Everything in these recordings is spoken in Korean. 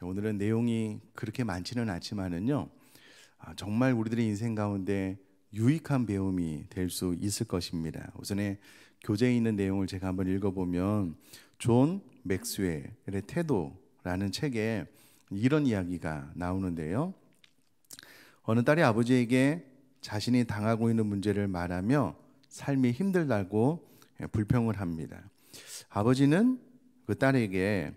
오늘은 내용이 그렇게 많지는 않지만은요, 정말 우리들의 인생 가운데 유익한 배움이 될 수 있을 것입니다. 우선에 교재에 있는 내용을 제가 한번 읽어보면 존 맥스웰의 태도라는 책에 이런 이야기가 나오는데요. 어느 딸이 아버지에게 자신이 당하고 있는 문제를 말하며 삶이 힘들다고 불평을 합니다. 아버지는 그 딸에게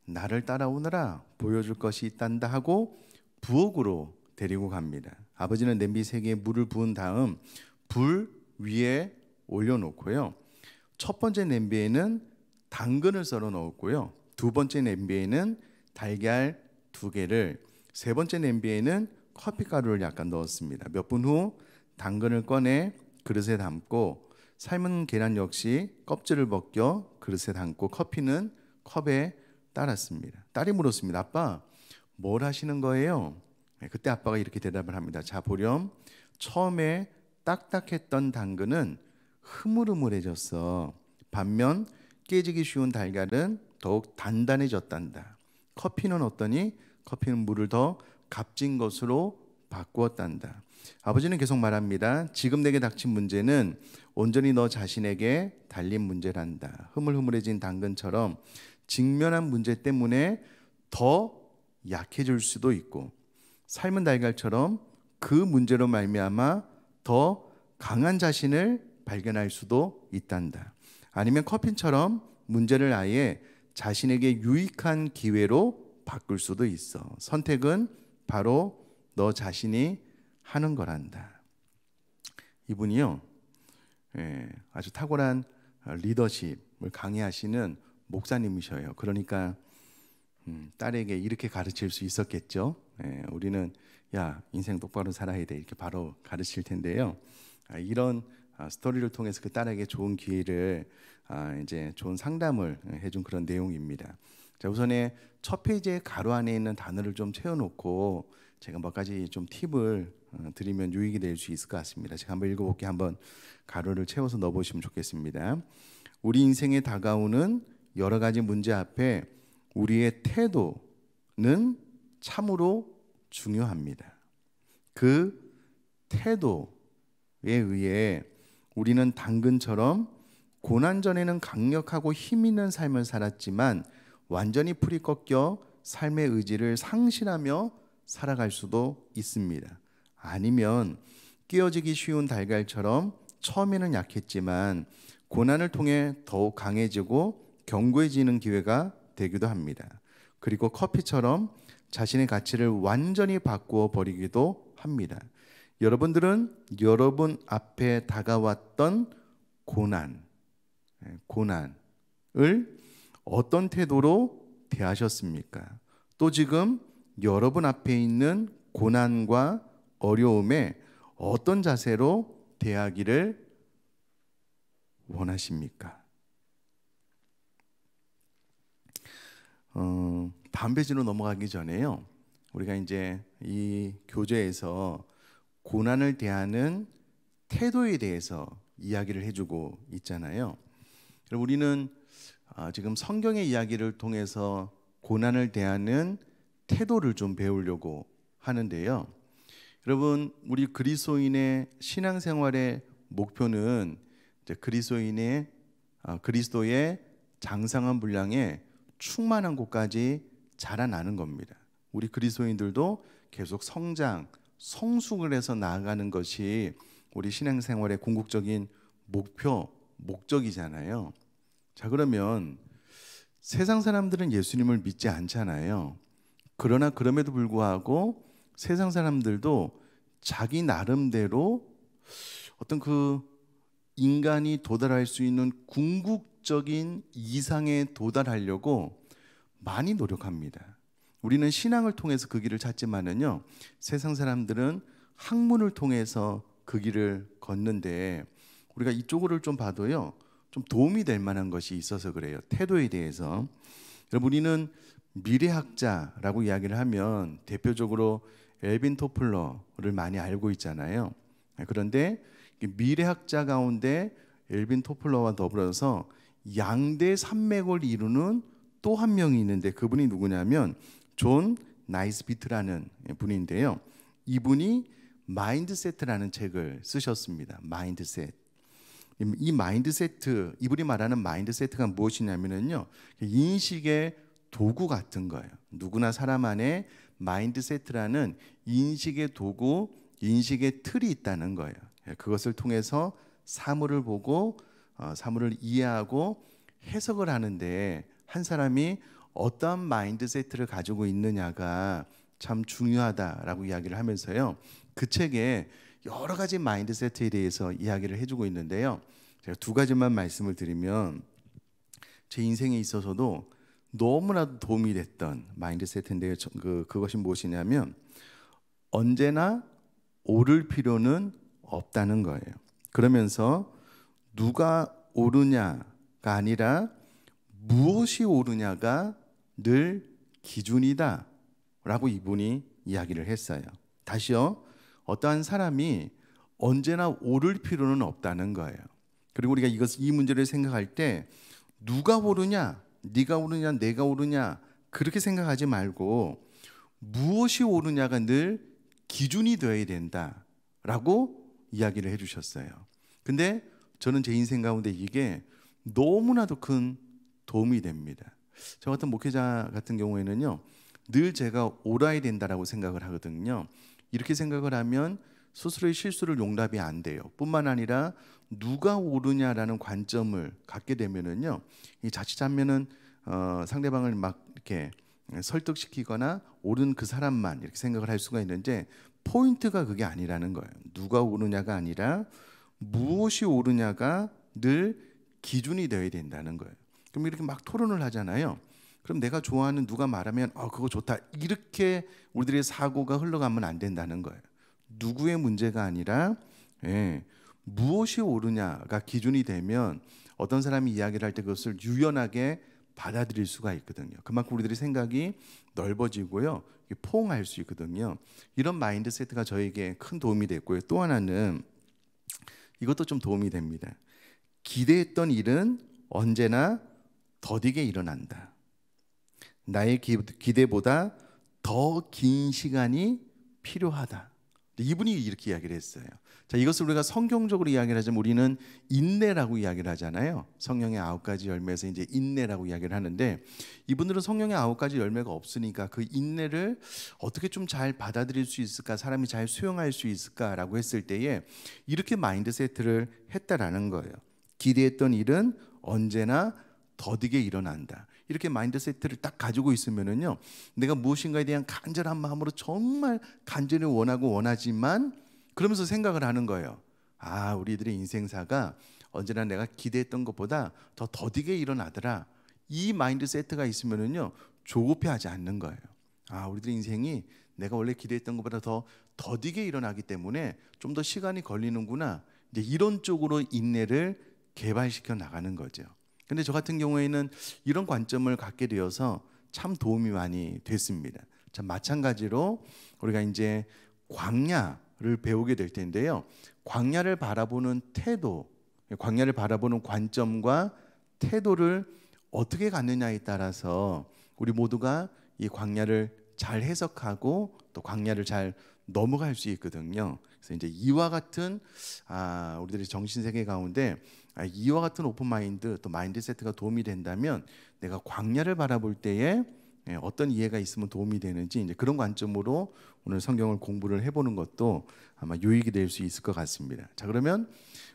나를 따라오너라 보여줄 것이 있단다 하고 부엌으로 데리고 갑니다. 아버지는 냄비 3개에 물을 부은 다음 불 위에 올려놓고요. 첫 번째 냄비에는 당근을 썰어 넣었고요. 두 번째 냄비에는 달걀 2개를, 세 번째 냄비에는 커피가루를 약간 넣었습니다. 몇 분 후 당근을 꺼내 그릇에 담고 삶은 계란 역시 껍질을 벗겨 그릇에 담고 커피는 컵에 따랐습니다. 딸이 물었습니다. 아빠, 뭘 하시는 거예요? 그때 아빠가 이렇게 대답을 합니다. 자, 보렴. 처음에 딱딱했던 당근은 흐물흐물해졌어. 반면 깨지기 쉬운 달걀은 더욱 단단해졌단다. 커피는 어떠니? 커피는 물을 더 값진 것으로 바꾸었단다. 아버지는 계속 말합니다. 지금 내게 닥친 문제는 온전히 너 자신에게 달린 문제란다. 흐물흐물해진 당근처럼 직면한 문제 때문에 더 약해질 수도 있고, 삶은 달걀처럼 그 문제로 말미암아 더 강한 자신을 발견할 수도 있단다. 아니면 커피처럼 문제를 아예 자신에게 유익한 기회로 바꿀 수도 있어. 선택은 바로 너 자신이 하는 거란다. 이분이요, 아주 탁월한 리더십을 강의하시는 목사님이셔요. 그러니까 딸에게 이렇게 가르칠 수 있었겠죠. 우리는 야, 인생 똑바로 살아야 돼, 이렇게 바로 가르칠 텐데요. 이런 스토리를 통해서 그 딸에게 좋은 기회를, 이제 좋은 상담을 해준 그런 내용입니다. 자, 우선에 첫 페이지에 가로 안에 있는 단어를 좀 채워놓고 제가 몇 가지 좀 팁을 드리면 유익이 될 수 있을 것 같습니다. 제가 한번 읽어볼게요. 한번 가로를 채워서 넣어보시면 좋겠습니다. 우리 인생에 다가오는 여러 가지 문제 앞에 우리의 태도는 참으로 중요합니다. 그 태도에 의해 우리는 당근처럼 고난 전에는 강력하고 힘 있는 삶을 살았지만 완전히 풀이 꺾여 삶의 의지를 상실하며 살아갈 수도 있습니다. 아니면 깨어지기 쉬운 달걀처럼 처음에는 약했지만 고난을 통해 더욱 강해지고 견고해지는 기회가 되기도 합니다. 그리고 커피처럼 자신의 가치를 완전히 바꾸어 버리기도 합니다. 여러분들은 여러분 앞에 다가왔던 고난을 어떤 태도로 대하셨습니까? 또 지금 여러분 앞에 있는 고난과 어려움에 어떤 자세로 대하기를 원하십니까? 다음 페이지로 넘어가기 전에요, 우리가 이제 이 교재에서 고난을 대하는 태도에 대해서 이야기를 해주고 있잖아요. 우리는 지금 성경의 이야기를 통해서 고난을 대하는 태도를 좀 배우려고 하는데요. 여러분, 우리 그리스도인의 신앙생활의 목표는 이제 그리스도의 장성한 분량에 충만한 곳까지 자라나는 겁니다. 우리 그리스도인들도 계속 성장, 성숙을 해서 나아가는 것이 우리 신앙생활의 궁극적인 목적이잖아요. 자, 그러면 세상 사람들은 예수님을 믿지 않잖아요. 그러나 그럼에도 불구하고 세상 사람들도 자기 나름대로 어떤 그 인간이 도달할 수 있는 궁극적인 이상에 도달하려고 많이 노력합니다. 우리는 신앙을 통해서 그 길을 찾지만은요, 세상 사람들은 학문을 통해서 그 길을 걷는데, 우리가 이쪽을 좀 봐도요, 좀 도움이 될 만한 것이 있어서 그래요. 태도에 대해서. 여러분, 우리는 미래학자라고 이야기를 하면 대표적으로 엘빈 토플러를 많이 알고 있잖아요. 그런데 미래학자 가운데 엘빈 토플러와 더불어서 양대 산맥을 이루는 또 한 명이 있는데, 그분이 누구냐면 존 나이스비트라는 분인데요. 이분이 마인드세트라는 책을 쓰셨습니다. 마인드셋. 이 마인드세트, 이분이 말하는 마인드세트가 무엇이냐면요, 인식의 도구 같은 거예요. 누구나 사람 안에 마인드세트라는 인식의 도구, 인식의 틀이 있다는 거예요. 그것을 통해서 사물을 보고 사물을 이해하고 해석을 하는데 한 사람이 어떠한 마인드세트를 가지고 있느냐가 참 중요하다라고 이야기를 하면서요, 그 책에 여러 가지 마인드세트에 대해서 이야기를 해주고 있는데요, 제가 두 가지만 말씀을 드리면 제 인생에 있어서도 너무나도 도움이 됐던 마인드세트인데요, 그것이 무엇이냐면 언제나 오를 필요는 없다는 거예요. 그러면서 누가 오르냐가 아니라 무엇이 오르냐가 늘 기준이다 라고 이분이 이야기를 했어요. 다시요, 어떠한 사람이 언제나 오를 필요는 없다는 거예요. 그리고 우리가 이 문제를 생각할 때 누가 오르냐, 네가 오르냐, 내가 오르냐 그렇게 생각하지 말고 무엇이 오르냐가 늘 기준이 되어야 된다라고 이야기를 해주셨어요. 근데 저는 제 인생 가운데 이게 너무나도 큰 도움이 됩니다. 저 같은 목회자 같은 경우에는요, 늘 제가 옳아야 된다라고 생각을 하거든요. 이렇게 생각을 하면 스스로의 실수를 용납이 안 돼요. 뿐만 아니라 누가 옳으냐라는 관점을 갖게 되면은요, 이 자칫하면은 상대방을 막 이렇게 설득시키거나 옳은 그 사람만 이렇게 생각을 할 수가 있는데, 포인트가 그게 아니라는 거예요. 누가 옳으냐가 아니라 무엇이 옳으냐가 늘 기준이 되어야 된다는 거예요. 그럼 이렇게 막 토론을 하잖아요. 그럼 내가 좋아하는 누가 말하면 그거 좋다, 이렇게 우리들의 사고가 흘러가면 안 된다는 거예요. 누구의 문제가 아니라 무엇이 옳으냐가 기준이 되면 어떤 사람이 이야기를 할 때 그것을 유연하게 받아들일 수가 있거든요. 그만큼 우리들의 생각이 넓어지고요, 포옹할 수 있거든요. 이런 마인드세트가 저에게 큰 도움이 됐고요. 또 하나는 이것도 좀 도움이 됩니다. 기대했던 일은 언제나 더디게 일어난다. 나의 기대보다 더 긴 시간이 필요하다. 이분이 이렇게 이야기를 했어요. 자, 이것을 우리가 성경적으로 이야기를 하자면 우리는 인내라고 이야기를 하잖아요. 성령의 9가지 열매에서 이제 인내라고 이야기를 하는데, 이분들은 성령의 9가지 열매가 없으니까 그 인내를 어떻게 좀 잘 받아들일 수 있을까, 사람이 잘 수용할 수 있을까라고 했을 때에 이렇게 마인드세트를 했다라는 거예요. 기대했던 일은 언제나 더디게 일어난다. 이렇게 마인드세트를 딱 가지고 있으면은요, 내가 무엇인가에 대한 간절한 마음으로 정말 간절히 원하지만 그러면서 생각을 하는 거예요. 우리들의 인생사가 언제나 내가 기대했던 것보다 더 더디게 일어나더라. 이 마인드세트가 있으면은요, 조급해하지 않는 거예요. 우리들의 인생이 내가 원래 기대했던 것보다 더 더디게 일어나기 때문에 좀 더 시간이 걸리는구나. 이제 이런 쪽으로 인내를 개발시켜 나가는 거죠. 근데 저 같은 경우에는 이런 관점을 갖게 되어서 참 도움이 많이 됐습니다. 자, 마찬가지로 우리가 이제 광야를 배우게 될 텐데요, 광야를 바라보는 태도, 광야를 바라보는 관점과 태도를 어떻게 갖느냐에 따라서 우리 모두가 이 광야를 잘 해석하고 또 광야를 잘 넘어갈 수 있거든요. 그래서 이제 이와 같은 우리들의 정신세계 가운데 이와 같은 오픈마인드, 또 마인드세트가 도움이 된다면 내가 광야를 바라볼 때에 어떤 이해가 있으면 도움이 되는지, 이제 그런 관점으로 오늘 성경을 공부를 해보는 것도 아마 유익이 될 수 있을 것 같습니다. 자, 그러면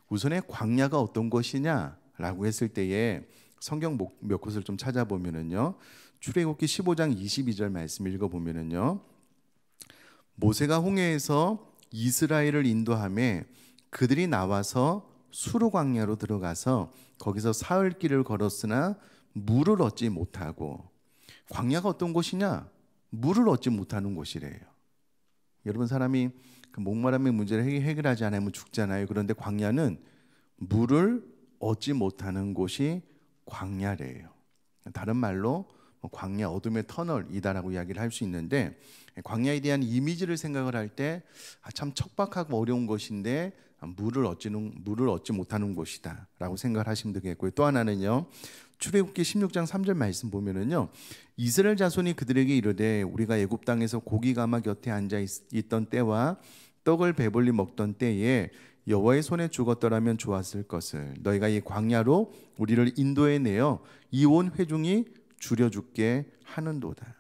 우선에 광야가 어떤 것이냐라고 했을 때에 성경 몇 곳을 좀 찾아보면은요, 출애굽기 15장 22절 말씀 읽어보면은요, 모세가 홍해에서 이스라엘을 인도하며 그들이 나와서 수르 광야로 들어가서 거기서 사흘길을 걸었으나 물을 얻지 못하고. 광야가 어떤 곳이냐? 물을 얻지 못하는 곳이래요. 여러분, 사람이 그 목마름의 문제를 해결하지 않으면 죽잖아요. 그런데 광야는 물을 얻지 못하는 곳이 광야래요. 다른 말로 광야, 어둠의 터널이다라고 이야기를 할 수 있는데, 광야에 대한 이미지를 생각을 할 때 참 척박하고 어려운 것인데 물을 얻지 못하는 곳이다라고 생각을 하시면 되겠고요. 또 하나는요, 출애굽기 16장 3절 말씀 보면은요, 이스라엘 자손이 그들에게 이르되 우리가 애굽 땅에서 고기 가마 곁에 앉아 있던 때와 떡을 배불리 먹던 때에 여호와의 손에 죽었더라면 좋았을 것을 너희가 이 광야로 우리를 인도해 내어 이 온 회중이 줄여 죽게 하는도다.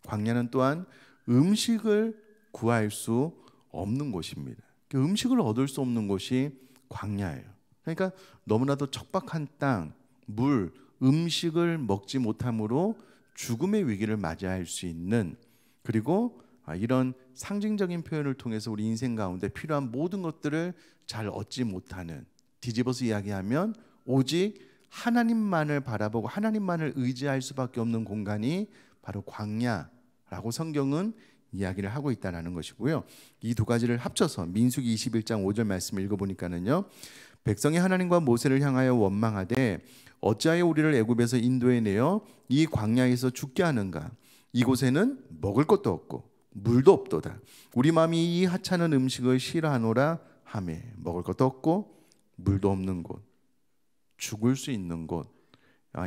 광야는 또한 음식을 구할 수 없는 곳입니다. 음식을 얻을 수 없는 곳이 광야예요. 그러니까 너무나도 척박한 땅, 물, 음식을 먹지 못함으로 죽음의 위기를 맞이할 수 있는, 그리고 이런 상징적인 표현을 통해서 우리 인생 가운데 필요한 모든 것들을 잘 얻지 못하는, 뒤집어서 이야기하면 오직 하나님만을 바라보고 하나님만을 의지할 수밖에 없는 공간이 바로 광야라고 성경은 이야기를 하고 있다는 것이고요. 이 두 가지를 합쳐서 민수기 21장 5절 말씀을 읽어보니까는요, 백성이 하나님과 모세를 향하여 원망하되 어찌하여 우리를 애굽에서 인도해 내어 이 광야에서 죽게 하는가? 이곳에는 먹을 것도 없고 물도 없도다. 우리 마음이 이 하찮은 음식을 싫어하노라 하매. 먹을 것도 없고 물도 없는 곳, 죽을 수 있는 곳,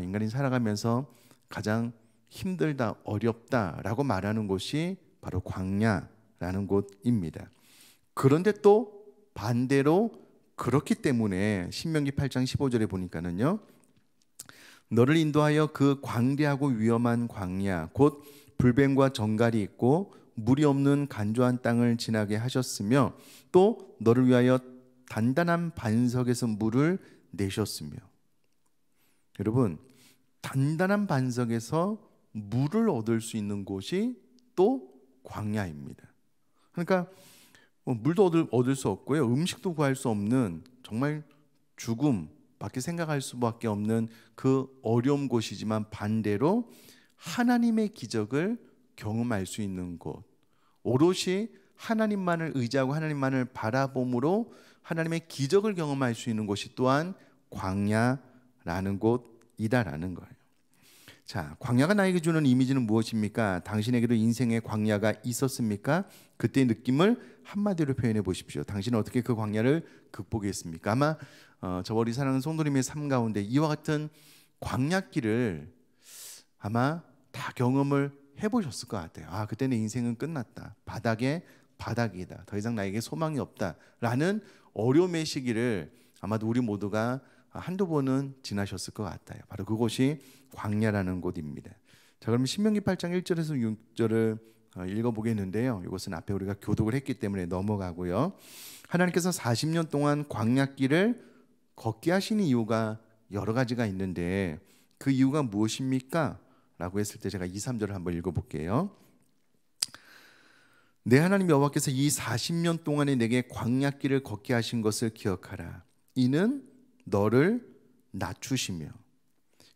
인간이 살아가면서 가장 힘들다, 어렵다라고 말하는 곳이 바로 광야라는 곳입니다. 그런데 또 반대로 그렇기 때문에 신명기 8장 15절에 보니까는요, 너를 인도하여 그 광대하고 위험한 광야 곧 불뱀과 정갈이 있고 물이 없는 간조한 땅을 지나게 하셨으며 또 너를 위하여 단단한 반석에서 물을 내셨으며. 여러분, 단단한 반석에서 물을 얻을 수 있는 곳이 또 광야입니다. 그러니까 물도 얻을 수 없고요, 음식도 구할 수 없는 정말 죽음밖에 생각할 수밖에 없는 그 어려운 곳이지만 반대로 하나님의 기적을 경험할 수 있는 곳, 오롯이 하나님만을 의지하고 하나님만을 바라봄으로 하나님의 기적을 경험할 수 있는 곳이 또한 광야라는 곳이다라는 거예요. 자, 광야가 나에게 주는 이미지는 무엇입니까? 당신에게도 인생의 광야가 있었습니까? 그때의 느낌을 한마디로 표현해 보십시오. 당신은 어떻게 그 광야를 극복했습니까? 아마 저 머리 사랑하는 성도님의 삶 가운데 이와 같은 광야길을 아마 다 경험을 해보셨을 것 같아요. 그때 내 인생은 끝났다. 바닥이다. 더 이상 나에게 소망이 없다라는 어려움의 시기를 아마도 우리 모두가 한두 번은 지나셨을 것 같아요. 바로 그곳이 광야라는 곳입니다. 자, 그럼 신명기 8장 1절에서 6절을 읽어보겠는데요. 이것은 앞에 우리가 교독을 했기 때문에 넘어가고요. 하나님께서 40년 동안 광야길을 걷게 하신 이유가 여러 가지가 있는데 그 이유가 무엇입니까? 라고 했을 때 제가 2, 3절을 한번 읽어볼게요. 내 하나님 여호와께서 이 40년 동안에 내게 광야길을 걷게 하신 것을 기억하라. 이는 너를 낮추시며.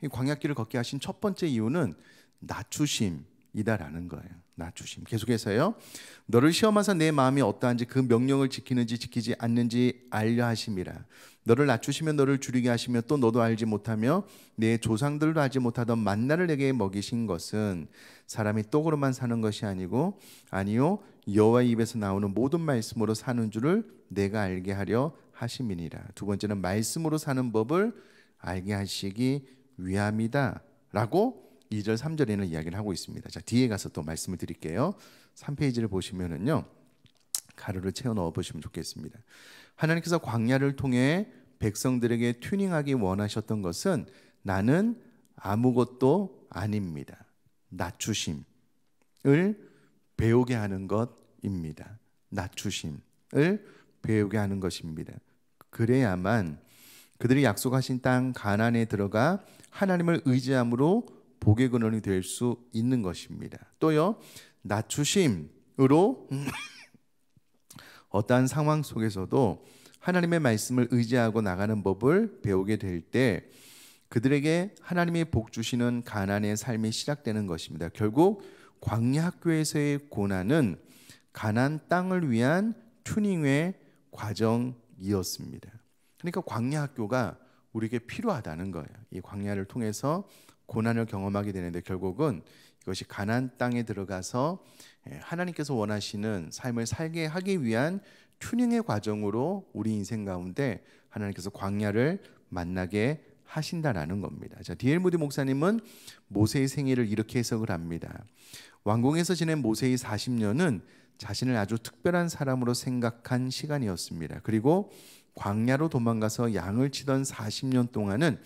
이 광야길을 걷게 하신 첫 번째 이유는 낮추심이다라는 거예요. 낮추심. 계속해서요. 너를 시험하사 내 마음이 어떠한지 그 명령을 지키는지 지키지 않는지 알려 하심이라. 너를 낮추시며 너를 줄이게 하시며 또 너도 알지 못하며 내 조상들도 알지 못하던 만나를 내게 먹이신 것은 사람이 떡으로만 사는 것이 아니고 아니요 여호와의 입에서 나오는 모든 말씀으로 사는 줄을 내가 알게 하려 하심이니라. 두 번째는 말씀으로 사는 법을 알게 하시기 위함이다 라고 2절 3절에는 이야기를 하고 있습니다. 자, 뒤에 가서 또 말씀을 드릴게요. 3페이지를 보시면은요, 가루를 채워 넣어 보시면 좋겠습니다. 하나님께서 광야를 통해 백성들에게 튜닝하기 원하셨던 것은 나는 아무것도 아닙니다. 낮추심을 배우게 하는 것입니다. 낮추심을 배우게 하는 것입니다. 그래야만 그들이 약속하신 땅 가나안에 들어가 하나님을 의지함으로 복의 근원이 될 수 있는 것입니다. 또요, 낮추심으로 어떠한 상황 속에서도 하나님의 말씀을 의지하고 나가는 법을 배우게 될 때 그들에게 하나님이 복 주시는 가나안의 삶이 시작되는 것입니다. 결국 광야 학교에서의 고난은 가나안 땅을 위한 튜닝의 과정이었습니다. 그러니까 광야 학교가 우리에게 필요하다는 거예요. 이 광야를 통해서 고난을 경험하게 되는데 결국은 이것이 가나안 땅에 들어가서 하나님께서 원하시는 삶을 살게 하기 위한 튜닝의 과정으로 우리 인생 가운데 하나님께서 광야를 만나게 하신다라는 겁니다. 자, D.L. 무디 목사님은 모세의 생애를 이렇게 해석을 합니다. 왕궁에서 지낸 모세의 40년은 자신을 아주 특별한 사람으로 생각한 시간이었습니다. 그리고 광야로 도망가서 양을 치던 40년 동안은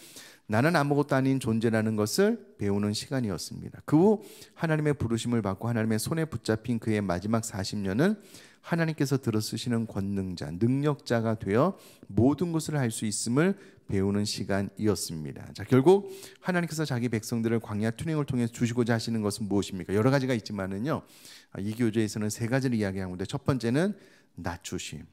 나는 아무것도 아닌 존재라는 것을 배우는 시간이었습니다. 그 후 하나님의 부르심을 받고 하나님의 손에 붙잡힌 그의 마지막 40년은 하나님께서 들어쓰시는 권능자, 능력자가 되어 모든 것을 할 수 있음을 배우는 시간이었습니다. 자, 결국 하나님께서 자기 백성들을 광야 튜닝을 통해 주시고자 하시는 것은 무엇입니까? 여러 가지가 있지만은요, 이 교재에서는 세 가지를 이야기하는데, 첫 번째는 낮추심.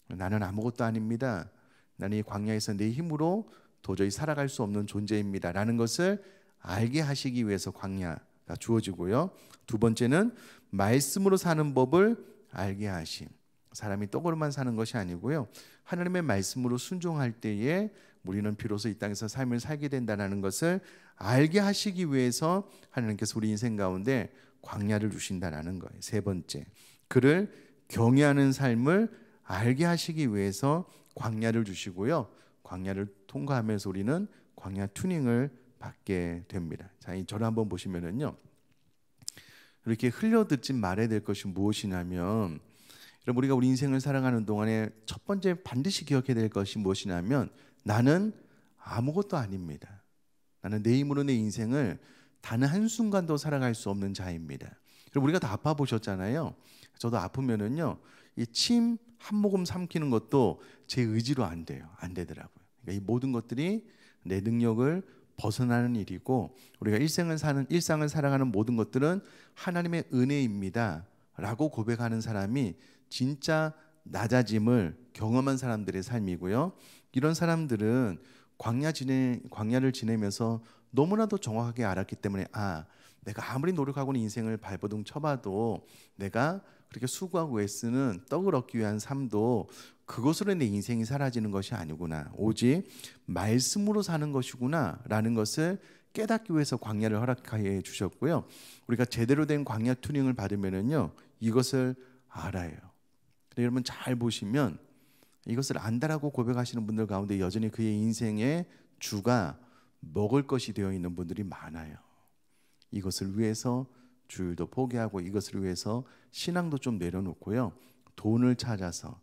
나는 아무것도 아닙니다. 나는 이 광야에서 내 힘으로 도저히 살아갈 수 없는 존재입니다 라는 것을 알게 하시기 위해서 광야가 주어지고요. 두 번째는 말씀으로 사는 법을 알게 하심. 사람이 떡으로만 사는 것이 아니고요, 하나님의 말씀으로 순종할 때에 우리는 비로소 이 땅에서 삶을 살게 된다는 것을 알게 하시기 위해서 하나님께서 우리 인생 가운데 광야를 주신다는 거예요. 세 번째, 그를 경외하는 삶을 알게 하시기 위해서 광야를 주시고요, 광야를 통과하면서 우리는 광야 튜닝을 받게 됩니다. 자, 이 저를 한번 보시면은요, 이렇게 흘려듣지 말아야 될 것이 무엇이냐면, 여러분, 우리가 우리 인생을 살아가는 동안에 첫 번째 반드시 기억해야 될 것이 무엇이냐면, 나는 아무것도 아닙니다. 나는 내 힘으로 내 인생을 단 한순간도 살아갈 수 없는 자입니다. 여러분, 우리가 다 아파 보셨잖아요. 저도 아프면은요, 이 침 한 모금 삼키는 것도 제 의지로 안 돼요. 안 되더라고요. 그러니까 이 모든 것들이 내 능력을 벗어나는 일이고, 우리가 일상을 살아가는 모든 것들은 하나님의 은혜입니다 라고 고백하는 사람이 진짜 낮아짐을 경험한 사람들의 삶이고요. 이런 사람들은 광야를 지내면서 너무나도 정확하게 알았기 때문에, 내가 아무리 노력하고는 인생을 발버둥 쳐봐도 내가 그렇게 수고하고 애쓰는 떡을 얻기 위한 삶도 그것으로 내 인생이 사라지는 것이 아니구나, 오직 말씀으로 사는 것이구나 라는 것을 깨닫기 위해서 광야를 허락해 주셨고요. 우리가 제대로 된 광야 튜닝을 받으면은요, 이것을 알아요. 근데 여러분 잘 보시면 이것을 안다라고 고백하시는 분들 가운데 여전히 그의 인생의 주가 먹을 것이 되어 있는 분들이 많아요. 이것을 위해서 주일도 포기하고, 이것을 위해서 신앙도 좀 내려놓고요, 돈을 찾아서,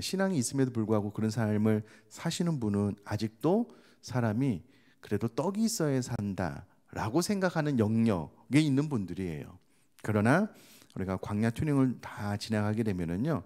신앙이 있음에도 불구하고 그런 삶을 사시는 분은 아직도 사람이 그래도 떡이 있어야 산다라고 생각하는 영역에 있는 분들이에요. 그러나 우리가 광야 튜닝을 다 지나가게 되면은요,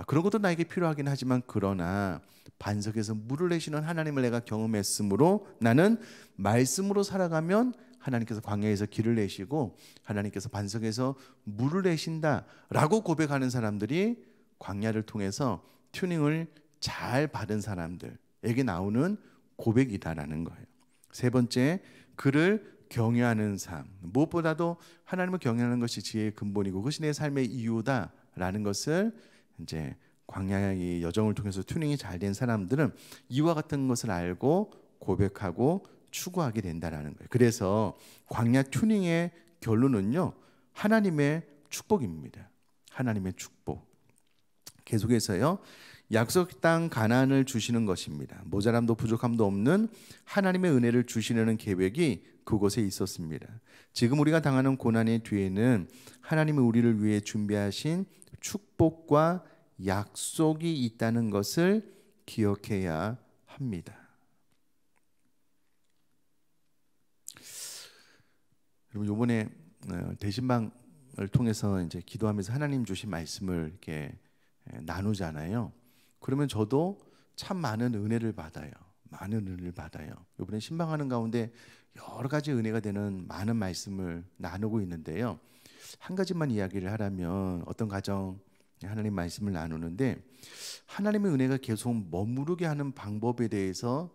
그런 것도 나에게 필요하긴 하지만, 그러나 반석에서 물을 내시는 하나님을 내가 경험했으므로 나는 말씀으로 살아가면 하나님께서 광야에서 길을 내시고 하나님께서 반석에서 물을 내신다라고 고백하는 사람들이 광야를 통해서 튜닝을 잘 받은 사람들에게 나오는 고백이다라는 거예요. 세 번째, 그를 경외하는 삶. 무엇보다도 하나님을 경외하는 것이 지혜의 근본이고 그것이 내 삶의 이유다라는 것을 이제 광야의 여정을 통해서 튜닝이 잘 된 사람들은 이와 같은 것을 알고 고백하고 추구하게 된다라는 거예요. 그래서 광야 튜닝의 결론은요, 하나님의 축복입니다. 하나님의 축복. 계속해서요, 약속 땅 가나안을 주시는 것입니다. 모자람도 부족함도 없는 하나님의 은혜를 주시려는 계획이 그곳에 있었습니다. 지금 우리가 당하는 고난의 뒤에는 하나님이 우리를 위해 준비하신 축복과 약속이 있다는 것을 기억해야 합니다. 여러분, 이번에 대신방을 통해서 이제 기도하면서 하나님 주신 말씀을 이렇게 나누잖아요. 그러면 저도 참 많은 은혜를 받아요. 많은 은혜를 받아요. 이번에 신방하는 가운데 여러 가지 은혜가 되는 많은 말씀을 나누고 있는데요. 한 가지만 이야기를 하라면, 어떤 가정 하나님 말씀을 나누는데 하나님의 은혜가 계속 머무르게 하는 방법에 대해서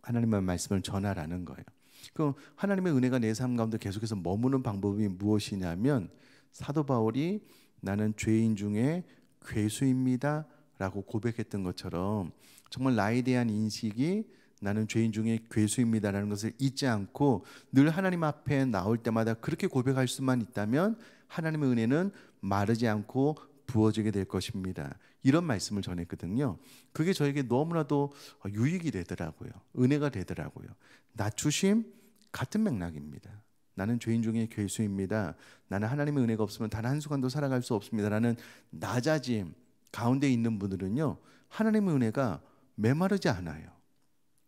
하나님의 말씀을 전하라는 거예요. 그럼 하나님의 은혜가 내 삶 가운데 계속해서 머무는 방법이 무엇이냐면, 사도 바울이 나는 죄인 중에 괴수입니다 라고 고백했던 것처럼, 정말 나에 대한 인식이 나는 죄인 중에 괴수입니다라는 것을 잊지 않고 늘 하나님 앞에 나올 때마다 그렇게 고백할 수만 있다면 하나님의 은혜는 마르지 않고 부어지게 될 것입니다. 이런 말씀을 전했거든요. 그게 저에게 너무나도 유익이 되더라고요. 은혜가 되더라고요. 낮추심 같은 맥락입니다. 나는 죄인 중에 괴수입니다. 나는 하나님의 은혜가 없으면 단 한순간도 살아갈 수 없습니다. 라는 낮아짐 가운데 있는 분들은요, 하나님의 은혜가 메마르지 않아요.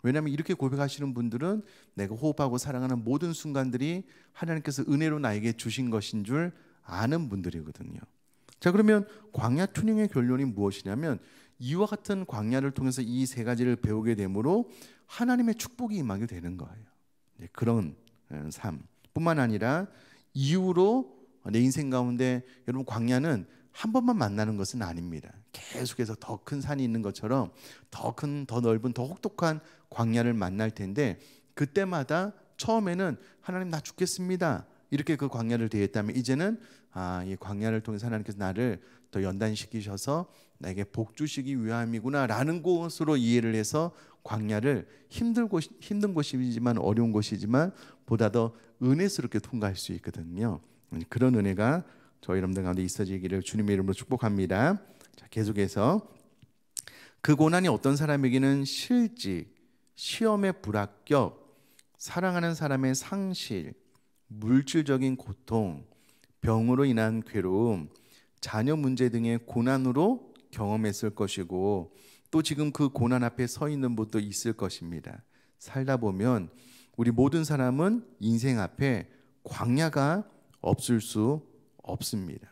왜냐하면 이렇게 고백하시는 분들은 내가 호흡하고 사랑하는 모든 순간들이 하나님께서 은혜로 나에게 주신 것인 줄 아는 분들이거든요. 자, 그러면 광야 튜닝의 결론이 무엇이냐면, 이와 같은 광야를 통해서 이 세 가지를 배우게 되므로 하나님의 축복이 임하게 되는 거예요. 그런 삶 뿐만 아니라 이후로 내 인생 가운데, 여러분, 광야는 한 번만 만나는 것은 아닙니다. 계속해서 더 큰 산이 있는 것처럼 더 큰, 더 넓은, 더 혹독한 광야를 만날 텐데, 그때마다 처음에는 하나님 나 죽겠습니다 이렇게 그 광야를 대했다면, 이제는 이 광야를 통해서 하나님께서 나를 더 연단시키셔서 나에게 복 주시기 위함이구나 라는 것으로 이해를 해서 광야를 힘든 곳이지만, 어려운 곳이지만 보다 더 은혜스럽게 통과할 수 있거든요. 그런 은혜가 저희 여러분들 가운데 있어지기를 주님의 이름으로 축복합니다. 자, 계속해서 그 고난이 어떤 사람에게는 실직, 시험의 불합격, 사랑하는 사람의 상실, 물질적인 고통, 병으로 인한 괴로움, 자녀 문제 등의 고난으로 경험했을 것이고, 또 지금 그 고난 앞에 서 있는 분도 있을 것입니다. 살다 보면 우리 모든 사람은 인생 앞에 광야가 없을 수 없습니다.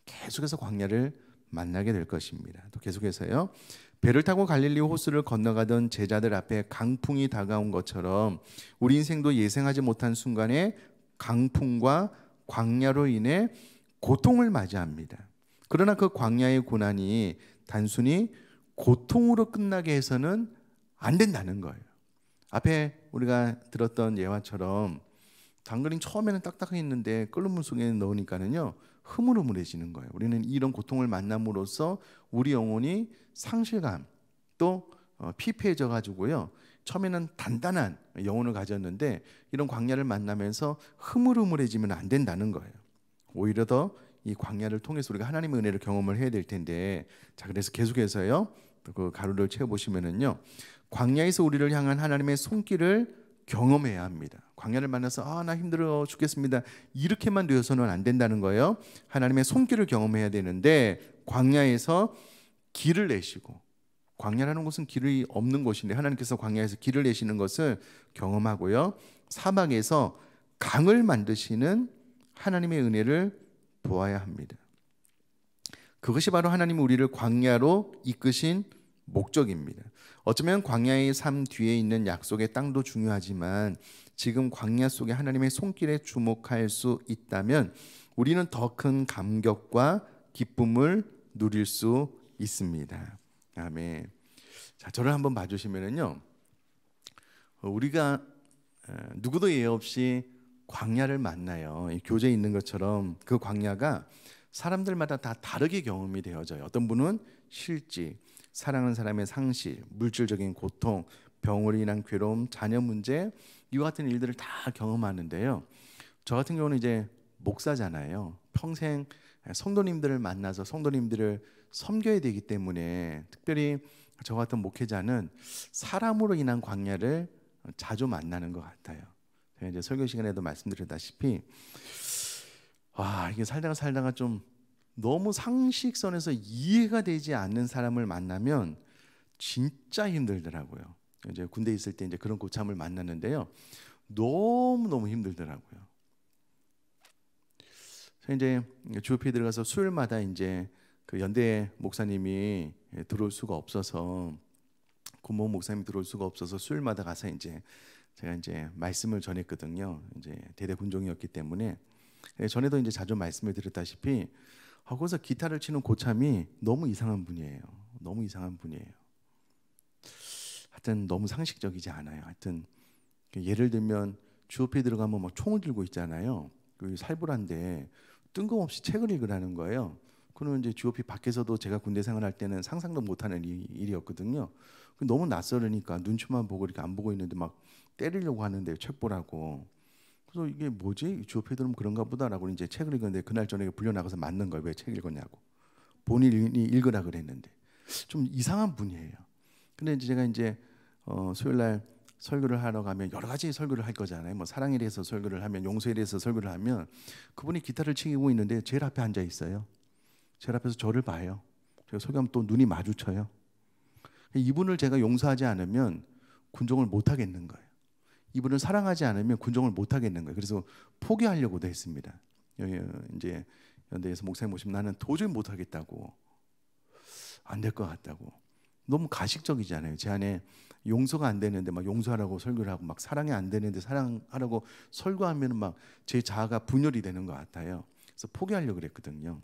계속해서 광야를 만나게 될 것입니다. 또 계속해서요, 배를 타고 갈릴리 호수를 건너가던 제자들 앞에 강풍이 다가온 것처럼 우리 인생도 예상하지 못한 순간에 강풍과 광야로 인해 고통을 맞이합니다. 그러나 그 광야의 고난이 단순히 고통으로 끝나게 해서는 안 된다는 거예요. 앞에 우리가 들었던 예화처럼 당근이 처음에는 딱딱했는데 끓는 물 속에 넣으니까는요, 흐물흐물해지는 거예요. 우리는 이런 고통을 만남으로써 우리 영혼이 상실감, 또 피폐해져 가지고요, 처음에는 단단한 영혼을 가졌는데 이런 광야를 만나면서 흐물흐물해지면 안 된다는 거예요. 오히려 더 이 광야를 통해서 우리가 하나님의 은혜를 경험을 해야 될 텐데, 자, 그래서 계속해서요, 그 가루를 채워 보시면은요, 광야에서 우리를 향한 하나님의 손길을 경험해야 합니다. 광야를 만나서 나 힘들어 죽겠습니다 이렇게만 되어서는 안 된다는 거예요. 하나님의 손길을 경험해야 되는데, 광야에서 길을 내시고, 광야라는 곳은 길이 없는 곳인데 하나님께서 광야에서 길을 내시는 것을 경험하고요, 사막에서 강을 만드시는 하나님의 은혜를 보아야 합니다. 그것이 바로 하나님이 우리를 광야로 이끄신 목적입니다. 어쩌면 광야의 삶 뒤에 있는 약속의 땅도 중요하지만, 지금 광야 속에 하나님의 손길에 주목할 수 있다면 우리는 더 큰 감격과 기쁨을 누릴 수 있습니다. 아멘. 자, 저를 한번 봐주시면은요, 우리가 누구도 예 없이 광야를 만나요. 교제에 있는 것처럼 그 광야가 사람들마다 다 다르게 경험이 되어져요. 어떤 분은 실직, 사랑하는 사람의 상실, 물질적인 고통, 병으로 인한 괴로움, 자녀 문제, 이와 같은 일들을 다 경험하는데요. 저 같은 경우는 이제 목사잖아요. 평생 성도님들을 만나서 성도님들을 섬겨야 되기 때문에, 특별히 저 같은 목회자는 사람으로 인한 광야를 자주 만나는 것 같아요. 제가 이제 설교 시간에도 말씀드렸다시피, 이게 살다가 좀 너무 상식선에서 이해가 되지 않는 사람을 만나면 진짜 힘들더라고요. 이제 군대에 있을 때 이제 그런 고참을 만났는데요, 너무 힘들더라고요. 그래서 이제 주업회에 들어가서 수요일마다 이제 그 연대 목사님이 들어올 수가 없어서, 고모 목사님이 들어올 수가 없어서 수요일마다 가서 이제 제가 이제 말씀을 전했거든요. 이제 대대 군종이었기 때문에. 전에도 이제 자주 말씀을 드렸다시피, 거기서 기타를 치는 고참이 너무 이상한 분이에요. 너무 이상한 분이에요. 하여튼 너무 상식적이지 않아요. 하여튼 예를 들면 주업회에 들어가면 막 총을 들고 있잖아요. 그 살벌한데 뜬금없이 책을 읽으라는 거예요. 그는 이제 주업회 밖에서도 제가 군대 생활할 때는 상상도 못하는 일이었거든요. 너무 낯설으니까 눈치만 보고 이렇게 안 보고 있는데 막 때리려고 하는데, 책 보라고. 그래서 이게 뭐지? 주업회들은 그런가 보다라고 이제 책을 읽었는데, 그날 저녁에 불려 나가서 맞는 거예요. 왜 책 읽었냐고. 본인이 읽으라 그랬는데. 좀 이상한 분이에요. 근데 이제 제가 이제 수요일 날 설교를 하러 가면 여러 가지 설교를 할 거잖아요. 뭐 사랑에 대해서 설교를 하면, 용서에 대해서 설교를 하면, 그분이 기타를 치고 있는데 제일 앞에 앉아 있어요. 제일 앞에서 저를 봐요. 제가 설교하면 또 눈이 마주쳐요. 이분을 제가 용서하지 않으면 군종을 못 하겠는 거예요. 이분을 사랑하지 않으면 군종을 못 하겠는 거예요. 그래서 포기하려고도 했습니다. 이제 연대에서 목사님 오시면 나는 도저히 못 하겠다고, 안 될 것 같다고. 너무 가식적이잖아요. 제 안에 용서가 안 되는데 막 용서하라고 설교를 하고, 막 사랑이 안 되는데 사랑하라고 설교하면 막 제 자아가 분열이 되는 것 같아요. 그래서 포기하려고 그랬거든요.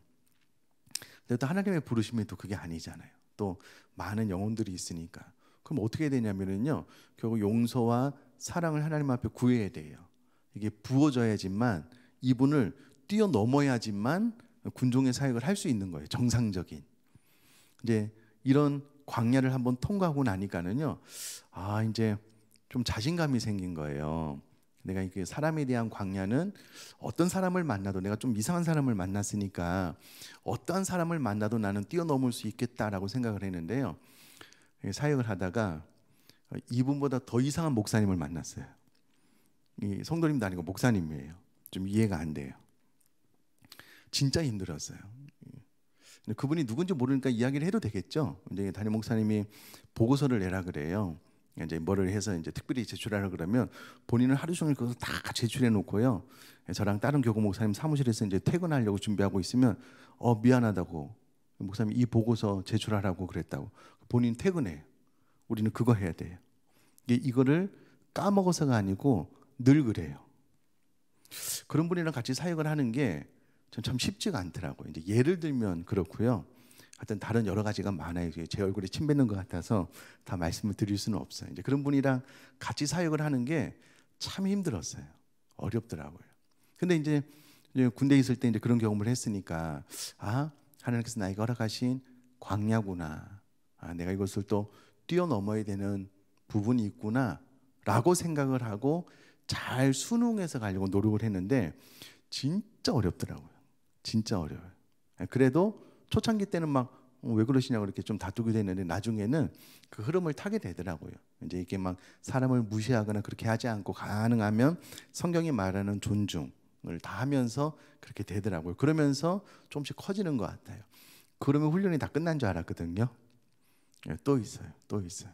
근데 또 하나님의 부르심이 또 그게 아니잖아요. 또 많은 영혼들이 있으니까. 그럼 어떻게 해야 되냐면요, 결국 용서와 사랑을 하나님 앞에 구해야 돼요. 이게 부어져야지만, 이분을 뛰어넘어야지만 군종의 사역을 할 수 있는 거예요. 정상적인. 이제 이런 광야를 한번 통과하고 나니까는요, 이제 좀 자신감이 생긴 거예요. 내가 이게 사람에 대한 광야는, 어떤 사람을 만나도, 내가 좀 이상한 사람을 만났으니까 어떠한 사람을 만나도 나는 뛰어넘을 수 있겠다라고 생각을 했는데요, 사역을 하다가 이분보다 더 이상한 목사님을 만났어요. 이 성도님도 아니고 목사님이에요. 좀 이해가 안 돼요. 진짜 힘들었어요. 그분이 누군지 모르니까 이야기를 해도 되겠죠. 이제 담임 목사님이 보고서를 내라 그래요. 이제 뭐를 해서 이제 특별히 제출하라 그러면 본인은 하루 종일 그거 다 제출해 놓고요, 저랑 다른 교구 목사님 사무실에서 이제 퇴근하려고 준비하고 있으면 미안하다고, 목사님 이 보고서 제출하라고 그랬다고, 본인 퇴근해요. 우리는 그거 해야 돼요. 이거를 까먹어서가 아니고 늘 그래요. 그런 분이랑 같이 사역을 하는 게 참 쉽지가 않더라고요. 이제 예를 들면 그렇고요. 하여튼 다른 여러 가지가 많아요. 제 얼굴에 침 뱉는 것 같아서 다 말씀을 드릴 수는 없어요. 이제 그런 분이랑 같이 사역을 하는 게 참 힘들었어요. 어렵더라고요. 근데 이제 군대에 있을 때 이제 그런 경험을 했으니까, 하나님께서 나에게 허락하신 광야구나. 내가 이것을 또 뛰어넘어야 되는 부분이 있구나라고 생각을 하고 잘 순응해서 가려고 노력을 했는데 진짜 어렵더라고요. 진짜 어려워요. 그래도 초창기 때는 막 왜 그러시냐고 이렇게 좀 다투게 됐는데, 나중에는 그 흐름을 타게 되더라고요. 이제 이게 막 사람을 무시하거나 그렇게 하지 않고, 가능하면 성경이 말하는 존중을 다 하면서 그렇게 되더라고요. 그러면서 조금씩 커지는 것 같아요. 그러면 훈련이 다 끝난 줄 알았거든요. 또 있어요. 또 있어요.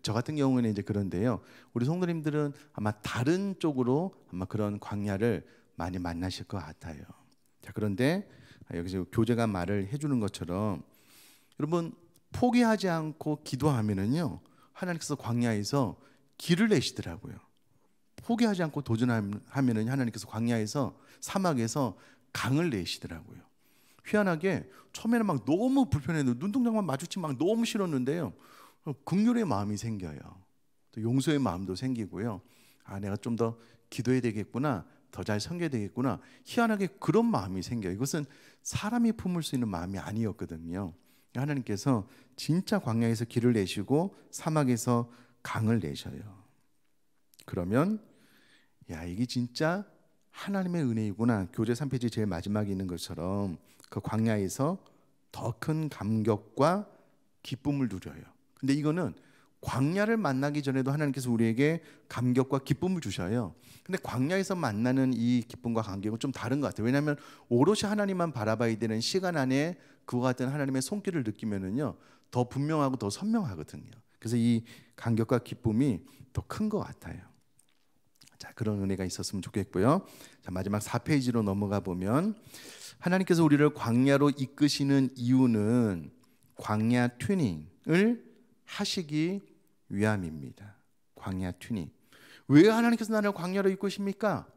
저 같은 경우는 이제 그런데요, 우리 성도님들은 아마 다른 쪽으로 아마 그런 광야를 많이 만나실 것 같아요. 자, 그런데 여기서 교제가 말을 해주는 것처럼, 여러분 포기하지 않고 기도하면은요, 하나님께서 광야에서 길을 내시더라고요. 포기하지 않고 도전하면은 하나님께서 광야에서, 사막에서 강을 내시더라고요. 희한하게 처음에는 막 너무 불편해도, 눈동자만 마주치면 막 너무 싫었는데요, 긍휼의 마음이 생겨요. 또 용서의 마음도 생기고요. 내가 좀 더 기도해야 되겠구나, 더 잘 섬겨야 되겠구나. 희한하게 그런 마음이 생겨요. 이것은 사람이 품을 수 있는 마음이 아니었거든요. 하나님께서 진짜 광야에서 길을 내시고 사막에서 강을 내셔요. 그러면 이게 진짜 하나님의 은혜이구나. 교재 3페이지 제일 마지막에 있는 것처럼 그 광야에서 더 큰 감격과 기쁨을 누려요. 근데 이거는 광야를 만나기 전에도 하나님께서 우리에게 감격과 기쁨을 주셔요. 근데 광야에서 만나는 이 기쁨과 감격은 좀 다른 것 같아요. 왜냐하면 오롯이 하나님만 바라봐야 되는 시간 안에 그와 같은 하나님의 손길을 느끼면은요, 더 분명하고 더 선명하거든요. 그래서 이 감격과 기쁨이 더 큰 것 같아요. 자, 그런 은혜가 있었으면 좋겠고요. 자, 마지막 4페이지로 넘어가 보면, 하나님께서 우리를 광야로 이끄시는 이유는 광야 튜닝을 하시기 위함입니다. 광야 튜닝. 왜 하나님께서 나를 광야로 이끄십니까?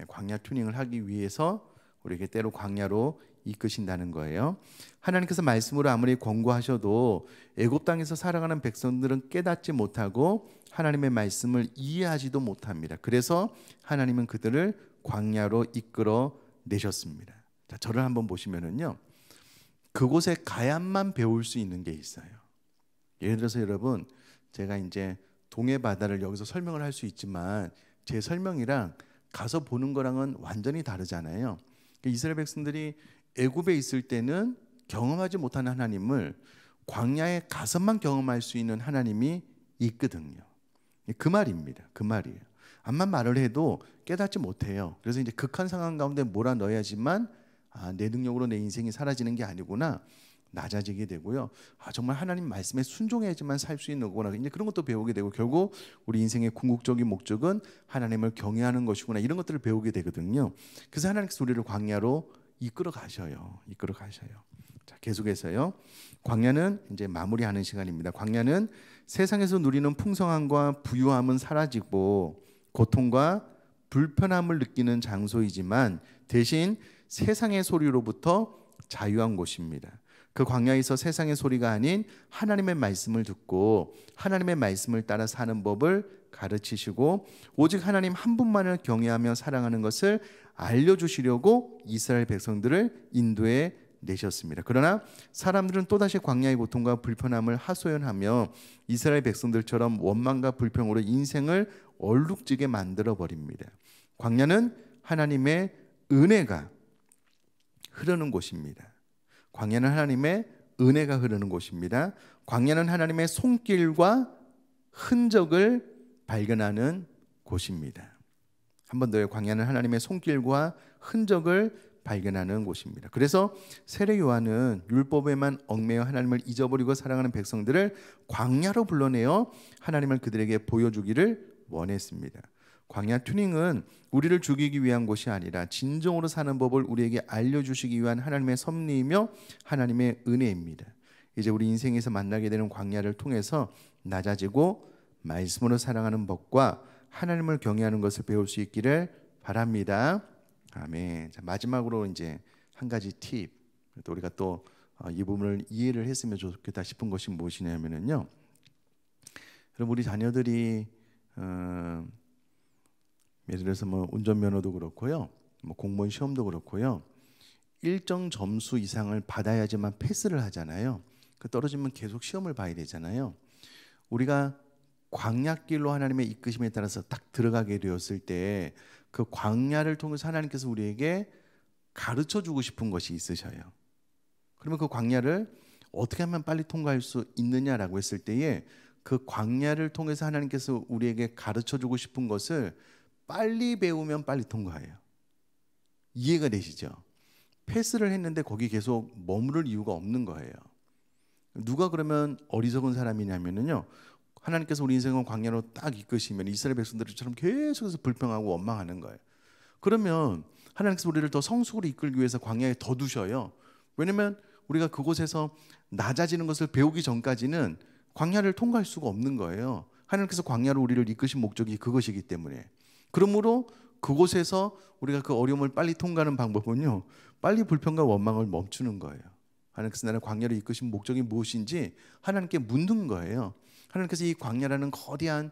광야 튜닝을 하기 위해서 우리에게 때로 광야로 이끄신다는 거예요. 하나님께서 말씀으로 아무리 권고하셔도 애굽 땅에서 살아가는 백성들은 깨닫지 못하고 하나님의 말씀을 이해하지도 못합니다. 그래서 하나님은 그들을 광야로 이끌어 내셨습니다. 자, 저를 한번 보시면은요, 그곳에 가야만 배울 수 있는 게 있어요. 예를 들어서 여러분, 제가 이제 동해 바다를 여기서 설명을 할 수 있지만 제 설명이랑 가서 보는 거랑은 완전히 다르잖아요. 이스라엘 백성들이 애굽에 있을 때는 경험하지 못한 하나님을 광야에 가서만 경험할 수 있는 하나님이 있거든요. 그 말입니다. 그 말이에요. 암만 말을 해도 깨닫지 못해요. 그래서 이제 극한 상황 가운데 몰아넣어야지만 내 능력으로 내 인생이 사라지는 게 아니구나, 낮아지게 되고요. 정말 하나님 말씀에 순종해야지만 살 수 있는 거구나, 이제 그런 것도 배우게 되고, 결국 우리 인생의 궁극적인 목적은 하나님을 경외하는 것이구나, 이런 것들을 배우게 되거든요. 그래서 하나님께서 우리를 광야로 이끌어 가셔요. 이끌어 가셔요. 자, 계속해서요. 광야는 이제 마무리하는 시간입니다. 광야는 세상에서 누리는 풍성함과 부유함은 사라지고 고통과 불편함을 느끼는 장소이지만 대신 세상의 소리로부터 자유한 곳입니다. 그 광야에서 세상의 소리가 아닌 하나님의 말씀을 듣고 하나님의 말씀을 따라 사는 법을 가르치시고 오직 하나님 한 분만을 경외하며 사랑하는 것을 알려주시려고 이스라엘 백성들을 인도해 내셨습니다. 그러나 사람들은 또다시 광야의 고통과 불편함을 하소연하며 이스라엘 백성들처럼 원망과 불평으로 인생을 얼룩지게 만들어 버립니다. 광야는 하나님의 은혜가 흐르는 곳입니다. 광야는 하나님의 은혜가 흐르는 곳입니다. 광야는 하나님의 손길과 흔적을 발견하는 곳입니다. 한 번 더요. 광야는 하나님의 손길과 흔적을 발견하는 곳입니다. 그래서 세례 요한은 율법에만 얽매여 하나님을 잊어버리고 살아가는 백성들을 광야로 불러내어 하나님을 그들에게 보여주기를 원했습니다. 광야 튜닝은 우리를 죽이기 위한 곳이 아니라 진정으로 사는 법을 우리에게 알려주시기 위한 하나님의 섭리이며 하나님의 은혜입니다. 이제 우리 인생에서 만나게 되는 광야를 통해서 낮아지고 말씀으로 사랑하는 법과 하나님을 경외하는 것을 배울 수 있기를 바랍니다. 아멘. 자, 마지막으로 이제 한 가지 팁, 또 우리가 또 이 부분을 이해를 했으면 좋겠다 싶은 것이 무엇이냐면요. 그럼 우리 자녀들이 예를 들어서 뭐 운전면허도 그렇고요, 뭐 공무원 시험도 그렇고요, 일정 점수 이상을 받아야지만 패스를 하잖아요. 그 떨어지면 계속 시험을 봐야 되잖아요. 우리가 광야길로 하나님의 이끄심에 따라서 딱 들어가게 되었을 때 그 광야를 통해서 하나님께서 우리에게 가르쳐 주고 싶은 것이 있으셔요. 그러면 그 광야를 어떻게 하면 빨리 통과할 수 있느냐라고 했을 때에 그 광야를 통해서 하나님께서 우리에게 가르쳐 주고 싶은 것을 빨리 배우면 빨리 통과해요. 이해가 되시죠? 패스를 했는데 거기 계속 머무를 이유가 없는 거예요. 누가 그러면 어리석은 사람이냐면요, 하나님께서 우리 인생을 광야로 딱 이끄시면 이스라엘 백성들처럼 계속해서 불평하고 원망하는 거예요. 그러면 하나님께서 우리를 더 성숙으로 이끌기 위해서 광야에 더 두셔요. 왜냐하면 우리가 그곳에서 낮아지는 것을 배우기 전까지는 광야를 통과할 수가 없는 거예요. 하나님께서 광야로 우리를 이끄신 목적이 그것이기 때문에. 그러므로 그곳에서 우리가 그 어려움을 빨리 통과하는 방법은요, 빨리 불평과 원망을 멈추는 거예요. 하나님께서 나를 광야로 이끄신 목적이 무엇인지 하나님께 묻는 거예요. 하나님께서 이 광야라는 거대한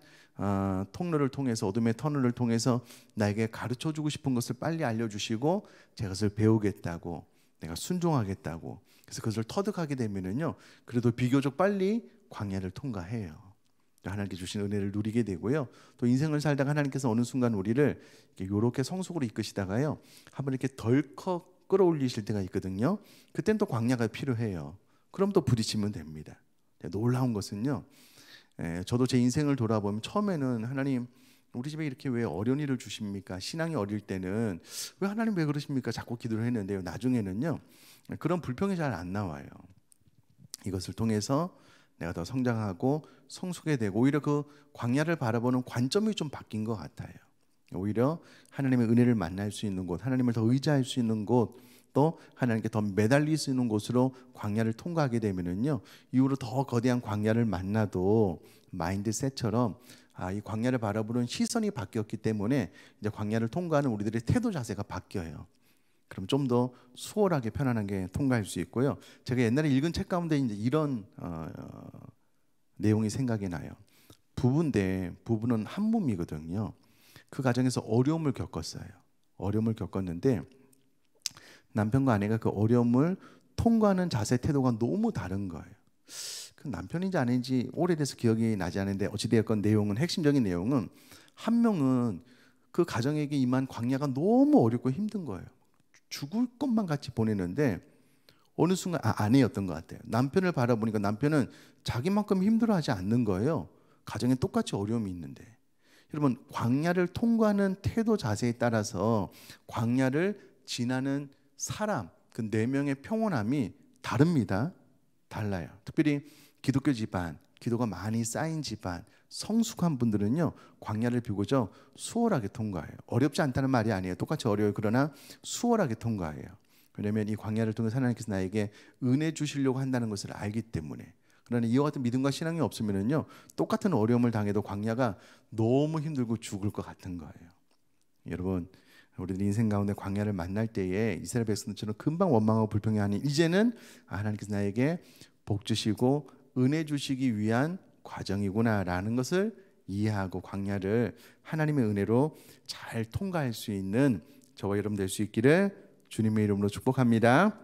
통로를 통해서, 어둠의 터널을 통해서 나에게 가르쳐주고 싶은 것을 빨리 알려주시고 제가 그것을 배우겠다고, 내가 순종하겠다고, 그래서 그것을 터득하게 되면은요, 그래도 비교적 빨리 광야를 통과해요. 하나님께 주신 은혜를 누리게 되고요, 또 인생을 살다가 하나님께서 어느 순간 우리를 이렇게 성숙으로 이끄시다가요, 한번 이렇게 덜컥 끌어올리실 때가 있거든요. 그땐 또 광야가 필요해요. 그럼 또 부딪히면 됩니다. 놀라운 것은요, 저도 제 인생을 돌아보면 처음에는 하나님, 우리 집에 이렇게 왜 어려운 일을 주십니까? 신앙이 어릴 때는 왜 하나님 왜 그러십니까? 자꾸 기도를 했는데요, 나중에는요 그런 불평이 잘 안 나와요. 이것을 통해서 내가 더 성장하고 성숙해 되고, 오히려 그 광야를 바라보는 관점이 좀 바뀐 것 같아요. 오히려 하나님의 은혜를 만날 수 있는 곳, 하나님을 더 의지할 수 있는 곳, 또 하나님께 더 매달릴 수 있는 곳으로 광야를 통과하게 되면은요, 이후로 더 거대한 광야를 만나도 마인드셋처럼 이 광야를 바라보는 시선이 바뀌었기 때문에 이제 광야를 통과하는 우리들의 태도 자세가 바뀌어요. 그럼 좀 더 수월하게 편안하게 통과할 수 있고요. 제가 옛날에 읽은 책 가운데 이제 이런 내용이 생각이 나요. 부부는 한 몸이거든요. 그 가정에서 어려움을 겪었어요. 어려움을 겪었는데 남편과 아내가 그 어려움을 통과하는 자세, 태도가 너무 다른 거예요. 그 남편인지 아닌지 오래돼서 기억이 나지 않는데, 어찌되었건 내용은, 핵심적인 내용은, 한 명은 그 가정에게 임한 광야가 너무 어렵고 힘든 거예요. 죽을 것만 같이 보내는데 어느 순간 아내였던 것 같아요. 남편을 바라보니까 남편은 자기만큼 힘들어하지 않는 거예요. 가정에 똑같이 어려움이 있는데. 여러분, 광야를 통과하는 태도 자세에 따라서 광야를 지나는 사람, 그 네 명의 평온함이 다릅니다. 달라요. 특별히 기독교 집안, 기도가 많이 쌓인 집안, 성숙한 분들은요, 광야를 비교적 수월하게 통과해요. 어렵지 않다는 말이 아니에요. 똑같이 어려워요. 그러나 수월하게 통과해요. 왜냐하면 이 광야를 통해서 하나님께서 나에게 은혜 주시려고 한다는 것을 알기 때문에. 그러나 이와 같은 믿음과 신앙이 없으면요, 똑같은 어려움을 당해도 광야가 너무 힘들고 죽을 것 같은 거예요. 여러분, 우리들 인생 가운데 광야를 만날 때에 이스라엘 백성들처럼 금방 원망하고 불평해하니 이제는 하나님께서 나에게 복 주시고 은혜 주시기 위한 과정이구나라는 것을 이해하고 광야를 하나님의 은혜로 잘 통과할 수 있는 저와 여러분 될 수 있기를 주님의 이름으로 축복합니다.